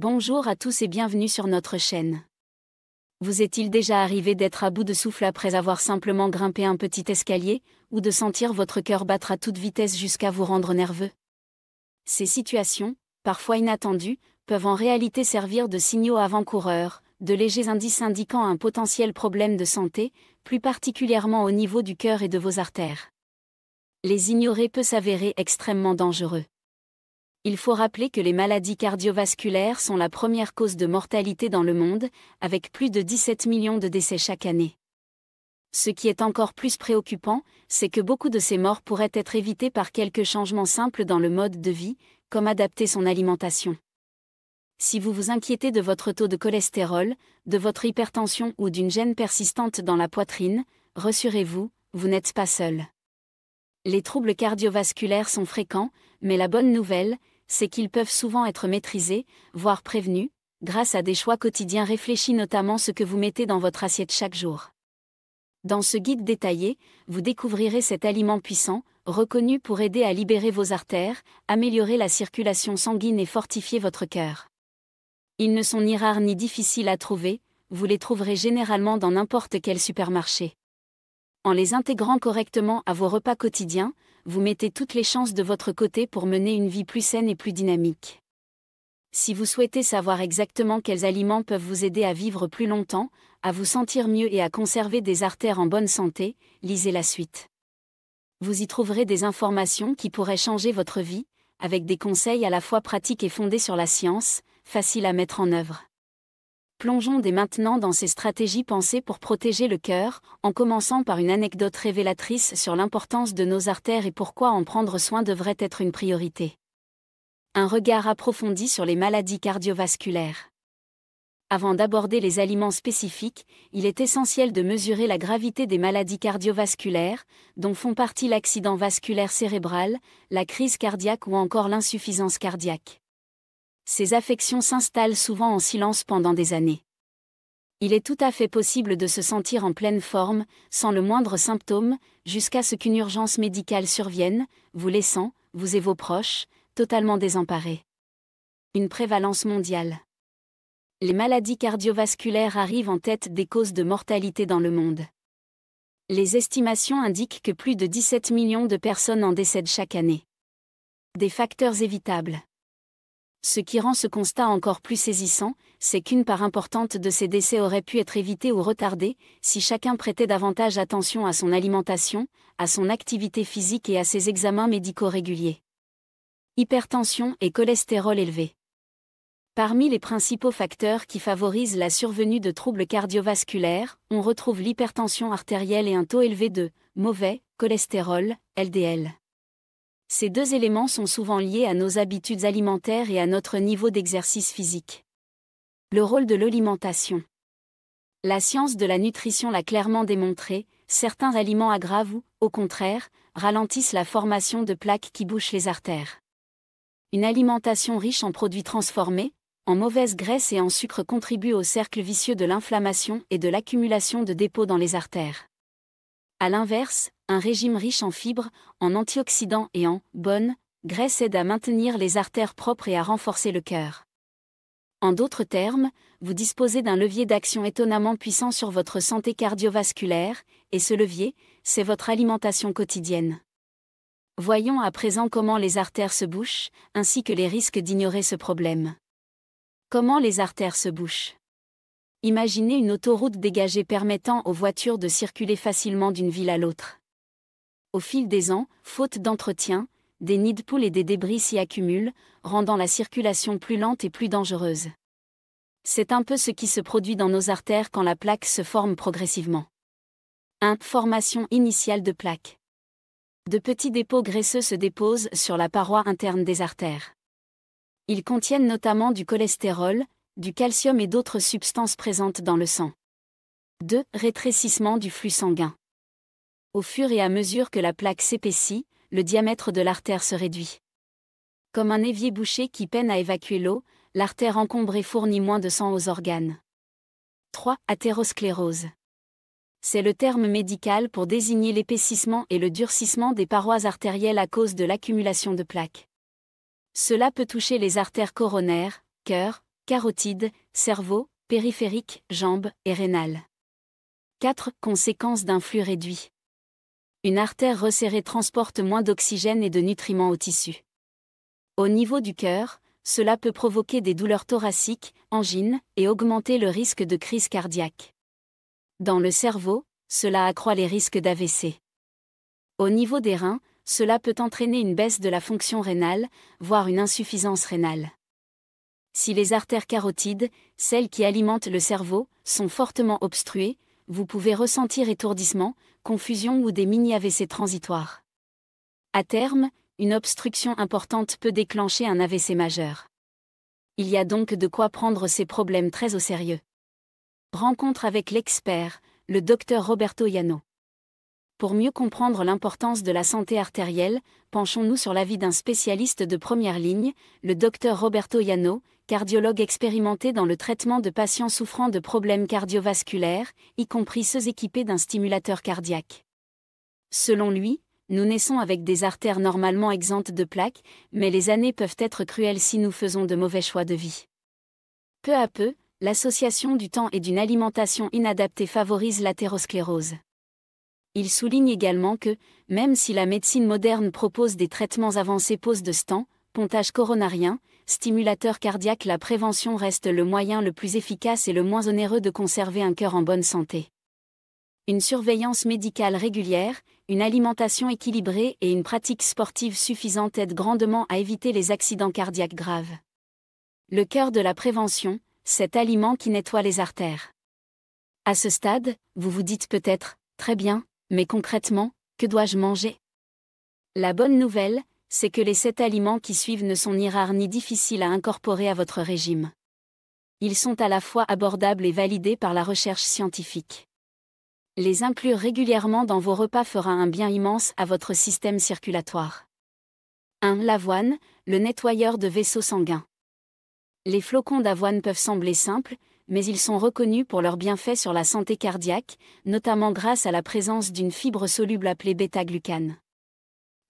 Bonjour à tous et bienvenue sur notre chaîne. Vous est-il déjà arrivé d'être à bout de souffle après avoir simplement grimpé un petit escalier, ou de sentir votre cœur battre à toute vitesse jusqu'à vous rendre nerveux? Ces situations, parfois inattendues, peuvent en réalité servir de signaux avant-coureurs, de légers indices indiquant un potentiel problème de santé, plus particulièrement au niveau du cœur et de vos artères. Les ignorer peut s'avérer extrêmement dangereux. Il faut rappeler que les maladies cardiovasculaires sont la première cause de mortalité dans le monde, avec plus de 17 millions de décès chaque année. Ce qui est encore plus préoccupant, c'est que beaucoup de ces morts pourraient être évitées par quelques changements simples dans le mode de vie, comme adapter son alimentation. Si vous vous inquiétez de votre taux de cholestérol, de votre hypertension ou d'une gêne persistante dans la poitrine, rassurez-vous, vous n'êtes pas seul. Les troubles cardiovasculaires sont fréquents, mais la bonne nouvelle, c'est qu'ils peuvent souvent être maîtrisés, voire prévenus, grâce à des choix quotidiens réfléchis, notamment ce que vous mettez dans votre assiette chaque jour. Dans ce guide détaillé, vous découvrirez cet aliment puissant, reconnu pour aider à libérer vos artères, améliorer la circulation sanguine et fortifier votre cœur. Ils ne sont ni rares ni difficiles à trouver, vous les trouverez généralement dans n'importe quel supermarché. En les intégrant correctement à vos repas quotidiens, vous mettez toutes les chances de votre côté pour mener une vie plus saine et plus dynamique. Si vous souhaitez savoir exactement quels aliments peuvent vous aider à vivre plus longtemps, à vous sentir mieux et à conserver des artères en bonne santé, lisez la suite. Vous y trouverez des informations qui pourraient changer votre vie, avec des conseils à la fois pratiques et fondés sur la science, faciles à mettre en œuvre. Plongeons dès maintenant dans ces stratégies pensées pour protéger le cœur, en commençant par une anecdote révélatrice sur l'importance de nos artères et pourquoi en prendre soin devrait être une priorité. Un regard approfondi sur les maladies cardiovasculaires. Avant d'aborder les aliments spécifiques, il est essentiel de mesurer la gravité des maladies cardiovasculaires, dont font partie l'accident vasculaire cérébral, la crise cardiaque ou encore l'insuffisance cardiaque. Ces affections s'installent souvent en silence pendant des années. Il est tout à fait possible de se sentir en pleine forme, sans le moindre symptôme, jusqu'à ce qu'une urgence médicale survienne, vous laissant, vous et vos proches, totalement désemparés. Une prévalence mondiale. Les maladies cardiovasculaires arrivent en tête des causes de mortalité dans le monde. Les estimations indiquent que plus de 17 millions de personnes en décèdent chaque année. Des facteurs évitables. Ce qui rend ce constat encore plus saisissant, c'est qu'une part importante de ces décès aurait pu être évitée ou retardée, si chacun prêtait davantage attention à son alimentation, à son activité physique et à ses examens médicaux réguliers. Hypertension et cholestérol élevé. Parmi les principaux facteurs qui favorisent la survenue de troubles cardiovasculaires, on retrouve l'hypertension artérielle et un taux élevé de mauvais cholestérol, LDL. Ces deux éléments sont souvent liés à nos habitudes alimentaires et à notre niveau d'exercice physique. Le rôle de l'alimentation. La science de la nutrition l'a clairement démontré, certains aliments aggravent ou, au contraire, ralentissent la formation de plaques qui bouchent les artères. Une alimentation riche en produits transformés, en mauvaises graisses et en sucre contribue au cercle vicieux de l'inflammation et de l'accumulation de dépôts dans les artères. À l'inverse, un régime riche en fibres, en antioxydants et en bonnes graisses aide à maintenir les artères propres et à renforcer le cœur. En d'autres termes, vous disposez d'un levier d'action étonnamment puissant sur votre santé cardiovasculaire, et ce levier, c'est votre alimentation quotidienne. Voyons à présent comment les artères se bouchent, ainsi que les risques d'ignorer ce problème. Comment les artères se bouchent ? Imaginez une autoroute dégagée permettant aux voitures de circuler facilement d'une ville à l'autre. Au fil des ans, faute d'entretien, des nids de poules et des débris s'y accumulent, rendant la circulation plus lente et plus dangereuse. C'est un peu ce qui se produit dans nos artères quand la plaque se forme progressivement. 1. Formation initiale de plaques. De petits dépôts graisseux se déposent sur la paroi interne des artères. Ils contiennent notamment du cholestérol, du calcium et d'autres substances présentes dans le sang. 2. Rétrécissement du flux sanguin. Au fur et à mesure que la plaque s'épaissit, le diamètre de l'artère se réduit. Comme un évier bouché qui peine à évacuer l'eau, l'artère encombrée fournit moins de sang aux organes. 3. Athérosclérose. C'est le terme médical pour désigner l'épaississement et le durcissement des parois artérielles à cause de l'accumulation de plaques. Cela peut toucher les artères coronaires, cœur, carotide, cerveau, périphérique, jambes et rénal. 4. Conséquences d'un flux réduit. Une artère resserrée transporte moins d'oxygène et de nutriments aux tissus. Au niveau du cœur, cela peut provoquer des douleurs thoraciques, angines, et augmenter le risque de crise cardiaque. Dans le cerveau, cela accroît les risques d'AVC. Au niveau des reins, cela peut entraîner une baisse de la fonction rénale, voire une insuffisance rénale. Si les artères carotides, celles qui alimentent le cerveau, sont fortement obstruées, vous pouvez ressentir étourdissement, confusion ou des mini-AVC transitoires. À terme, une obstruction importante peut déclencher un AVC majeur. Il y a donc de quoi prendre ces problèmes très au sérieux. Rencontre avec l'expert, le Dr Roberto Ianno. Pour mieux comprendre l'importance de la santé artérielle, penchons-nous sur l'avis d'un spécialiste de première ligne, le Dr Roberto Ianno, cardiologue expérimenté dans le traitement de patients souffrant de problèmes cardiovasculaires, y compris ceux équipés d'un stimulateur cardiaque. Selon lui, nous naissons avec des artères normalement exemptes de plaques, mais les années peuvent être cruelles si nous faisons de mauvais choix de vie. Peu à peu, l'association du temps et d'une alimentation inadaptée favorise l'athérosclérose. Il souligne également que, même si la médecine moderne propose des traitements avancés pose de stents, pontage coronarien, stimulateur cardiaque, la prévention reste le moyen le plus efficace et le moins onéreux de conserver un cœur en bonne santé. Une surveillance médicale régulière, une alimentation équilibrée et une pratique sportive suffisante aident grandement à éviter les accidents cardiaques graves. Le cœur de la prévention, cet aliment qui nettoie les artères. À ce stade, vous vous dites peut-être, très bien, mais concrètement, que dois-je manger ? La bonne nouvelle, c'est que les 7 aliments qui suivent ne sont ni rares ni difficiles à incorporer à votre régime. Ils sont à la fois abordables et validés par la recherche scientifique. Les inclure régulièrement dans vos repas fera un bien immense à votre système circulatoire. 1. L'avoine, le nettoyeur de vaisseaux sanguins. Les flocons d'avoine peuvent sembler simples, mais ils sont reconnus pour leurs bienfaits sur la santé cardiaque, notamment grâce à la présence d'une fibre soluble appelée bêta-glucane.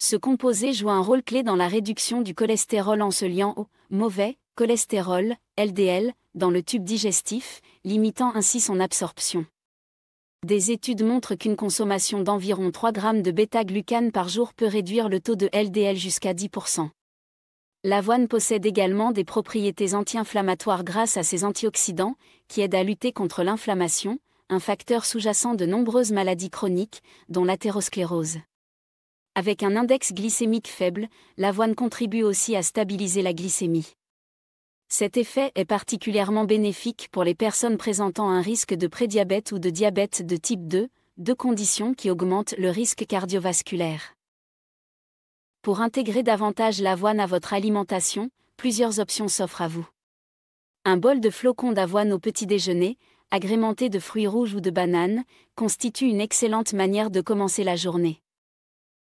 Ce composé joue un rôle clé dans la réduction du cholestérol en se liant au mauvais cholestérol, LDL, dans le tube digestif, limitant ainsi son absorption. Des études montrent qu'une consommation d'environ 3 grammes de bêta-glucane par jour peut réduire le taux de LDL jusqu'à 10%. L'avoine possède également des propriétés anti-inflammatoires grâce à ses antioxydants, qui aident à lutter contre l'inflammation, un facteur sous-jacent de nombreuses maladies chroniques, dont l'athérosclérose. Avec un index glycémique faible, l'avoine contribue aussi à stabiliser la glycémie. Cet effet est particulièrement bénéfique pour les personnes présentant un risque de prédiabète ou de diabète de type 2, deux conditions qui augmentent le risque cardiovasculaire. Pour intégrer davantage l'avoine à votre alimentation, plusieurs options s'offrent à vous. Un bol de flocons d'avoine au petit déjeuner, agrémenté de fruits rouges ou de bananes, constitue une excellente manière de commencer la journée.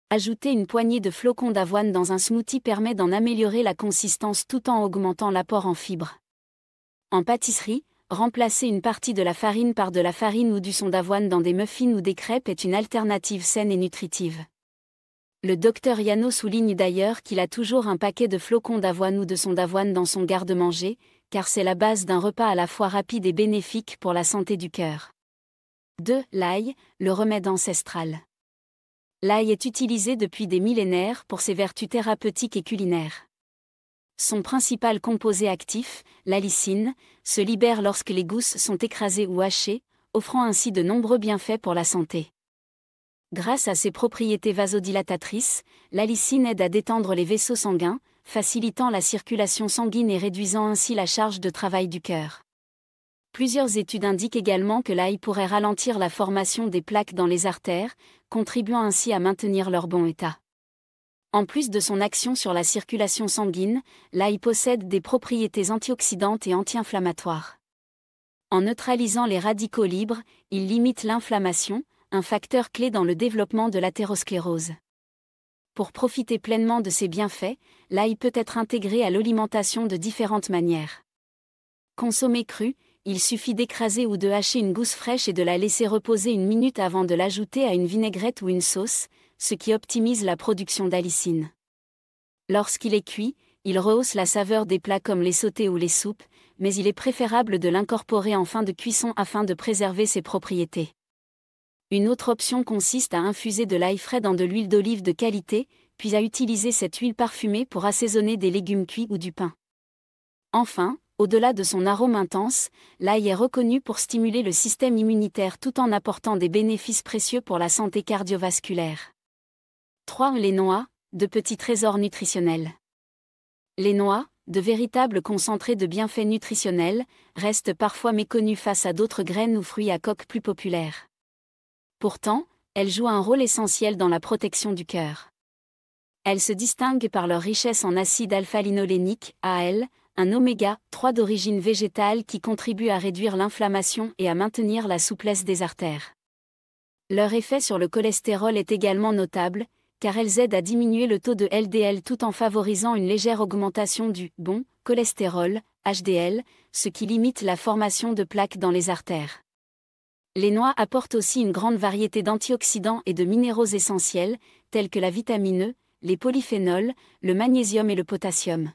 Ajouter une poignée de flocons d'avoine dans un smoothie permet d'en améliorer la consistance tout en augmentant l'apport en fibres. En pâtisserie, remplacer une partie de la farine par de la farine ou du son d'avoine dans des muffins ou des crêpes est une alternative saine et nutritive. Le Dr Ianno souligne d'ailleurs qu'il a toujours un paquet de flocons d'avoine ou de son d'avoine dans son garde-manger, car c'est la base d'un repas à la fois rapide et bénéfique pour la santé du cœur. 2. L'ail, le remède ancestral. L'ail est utilisé depuis des millénaires pour ses vertus thérapeutiques et culinaires. Son principal composé actif, l'allicine, se libère lorsque les gousses sont écrasées ou hachées, offrant ainsi de nombreux bienfaits pour la santé. Grâce à ses propriétés vasodilatatrices, l'allicine aide à détendre les vaisseaux sanguins, facilitant la circulation sanguine et réduisant ainsi la charge de travail du cœur. Plusieurs études indiquent également que l'ail pourrait ralentir la formation des plaques dans les artères, contribuant ainsi à maintenir leur bon état. En plus de son action sur la circulation sanguine, l'ail possède des propriétés antioxydantes et anti-inflammatoires. En neutralisant les radicaux libres, il limite l'inflammation, un facteur clé dans le développement de l'athérosclérose. Pour profiter pleinement de ses bienfaits, l'ail peut être intégré à l'alimentation de différentes manières. Consommé cru, il suffit d'écraser ou de hacher une gousse fraîche et de la laisser reposer une minute avant de l'ajouter à une vinaigrette ou une sauce, ce qui optimise la production d'allicine. Lorsqu'il est cuit, il rehausse la saveur des plats comme les sautés ou les soupes, mais il est préférable de l'incorporer en fin de cuisson afin de préserver ses propriétés. Une autre option consiste à infuser de l'ail frais dans de l'huile d'olive de qualité, puis à utiliser cette huile parfumée pour assaisonner des légumes cuits ou du pain. Enfin, au-delà de son arôme intense, l'ail est reconnu pour stimuler le système immunitaire tout en apportant des bénéfices précieux pour la santé cardiovasculaire. 3. Les noix, de petits trésors nutritionnels. Les noix, de véritables concentrés de bienfaits nutritionnels, restent parfois méconnues face à d'autres graines ou fruits à coque plus populaires. Pourtant, elles jouent un rôle essentiel dans la protection du cœur. Elles se distinguent par leur richesse en acide alpha-linolénique, AL, un oméga 3 d'origine végétale qui contribue à réduire l'inflammation et à maintenir la souplesse des artères. Leur effet sur le cholestérol est également notable, car elles aident à diminuer le taux de LDL tout en favorisant une légère augmentation du bon cholestérol, HDL, ce qui limite la formation de plaques dans les artères. Les noix apportent aussi une grande variété d'antioxydants et de minéraux essentiels, tels que la vitamine E, les polyphénols, le magnésium et le potassium.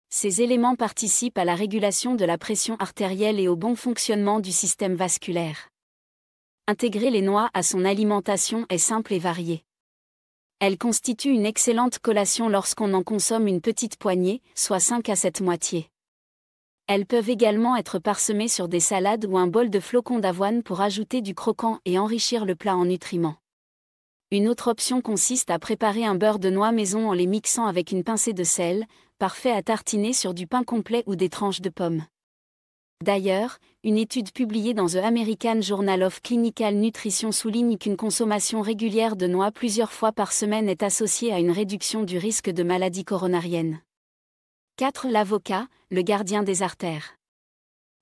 Ces éléments participent à la régulation de la pression artérielle et au bon fonctionnement du système vasculaire. Intégrer les noix à son alimentation est simple et varié. Elles constituent une excellente collation lorsqu'on en consomme une petite poignée, soit 5 à 7 moitiés. Elles peuvent également être parsemées sur des salades ou un bol de flocons d'avoine pour ajouter du croquant et enrichir le plat en nutriments. Une autre option consiste à préparer un beurre de noix maison en les mixant avec une pincée de sel, parfait à tartiner sur du pain complet ou des tranches de pommes. D'ailleurs, une étude publiée dans The American Journal of Clinical Nutrition souligne qu'une consommation régulière de noix plusieurs fois par semaine est associée à une réduction du risque de maladies coronariennes. 4. L'avocat, le gardien des artères.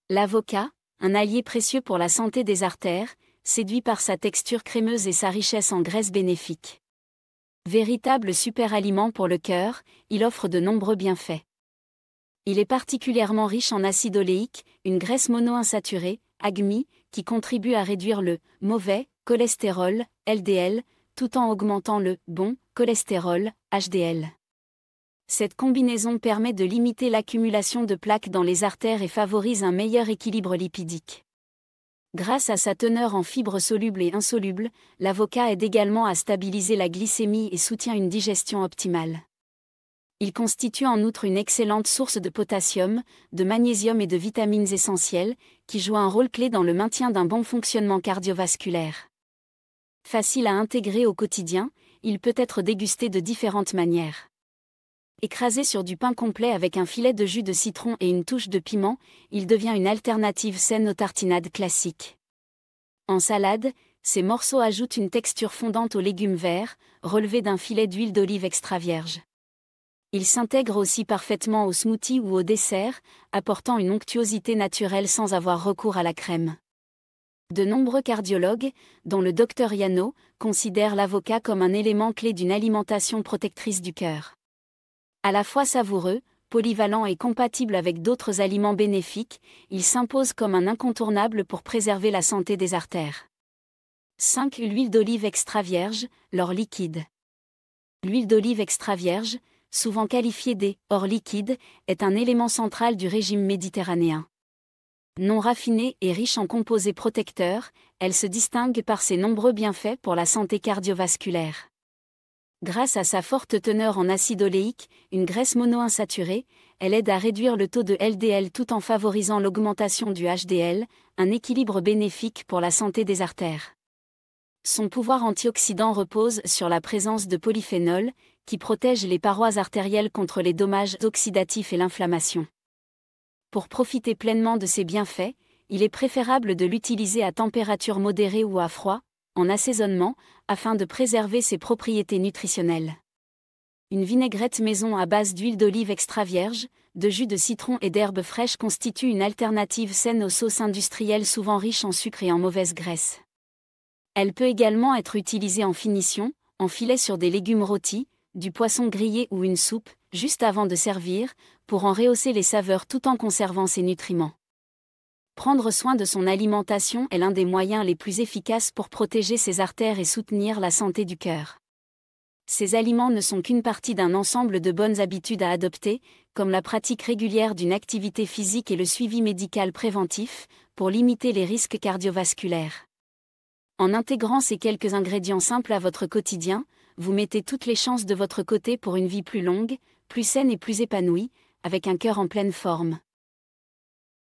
L'avocat, un allié précieux pour la santé des artères, séduit par sa texture crémeuse et sa richesse en graisses bénéfiques. Véritable super-aliment pour le cœur, il offre de nombreux bienfaits. Il est particulièrement riche en acide oléique, une graisse monoinsaturée, AGMI, qui contribue à réduire le mauvais cholestérol, LDL, tout en augmentant le bon cholestérol, HDL. Cette combinaison permet de limiter l'accumulation de plaques dans les artères et favorise un meilleur équilibre lipidique. Grâce à sa teneur en fibres solubles et insolubles, l'avocat aide également à stabiliser la glycémie et soutient une digestion optimale. Il constitue en outre une excellente source de potassium, de magnésium et de vitamines essentielles, qui jouent un rôle clé dans le maintien d'un bon fonctionnement cardiovasculaire. Facile à intégrer au quotidien, il peut être dégusté de différentes manières. Écrasé sur du pain complet avec un filet de jus de citron et une touche de piment, il devient une alternative saine aux tartinades classiques. En salade, ces morceaux ajoutent une texture fondante aux légumes verts, relevés d'un filet d'huile d'olive extra vierge. Il s'intègre aussi parfaitement au smoothie ou au dessert, apportant une onctuosité naturelle sans avoir recours à la crème. De nombreux cardiologues, dont le Dr Yano, considèrent l'avocat comme un élément clé d'une alimentation protectrice du cœur. À la fois savoureux, polyvalent et compatible avec d'autres aliments bénéfiques, il s'impose comme un incontournable pour préserver la santé des artères. 5. L'huile d'olive extra vierge, l'or liquide. L'huile d'olive extra vierge, souvent qualifiée d'or liquide, est un élément central du régime méditerranéen. Non raffinée et riche en composés protecteurs, elle se distingue par ses nombreux bienfaits pour la santé cardiovasculaire. Grâce à sa forte teneur en acide oléique, une graisse monoinsaturée, elle aide à réduire le taux de LDL tout en favorisant l'augmentation du HDL, un équilibre bénéfique pour la santé des artères. Son pouvoir antioxydant repose sur la présence de polyphénols, qui protègent les parois artérielles contre les dommages oxydatifs et l'inflammation. Pour profiter pleinement de ses bienfaits, il est préférable de l'utiliser à température modérée ou à froid, en assaisonnement, afin de préserver ses propriétés nutritionnelles. Une vinaigrette maison à base d'huile d'olive extra vierge, de jus de citron et d'herbes fraîches constitue une alternative saine aux sauces industrielles souvent riches en sucre et en mauvaise graisse. Elle peut également être utilisée en finition, en filet sur des légumes rôtis, du poisson grillé ou une soupe, juste avant de servir, pour en rehausser les saveurs tout en conservant ses nutriments. Prendre soin de son alimentation est l'un des moyens les plus efficaces pour protéger ses artères et soutenir la santé du cœur. Ces aliments ne sont qu'une partie d'un ensemble de bonnes habitudes à adopter, comme la pratique régulière d'une activité physique et le suivi médical préventif, pour limiter les risques cardiovasculaires. En intégrant ces quelques ingrédients simples à votre quotidien, vous mettez toutes les chances de votre côté pour une vie plus longue, plus saine et plus épanouie, avec un cœur en pleine forme.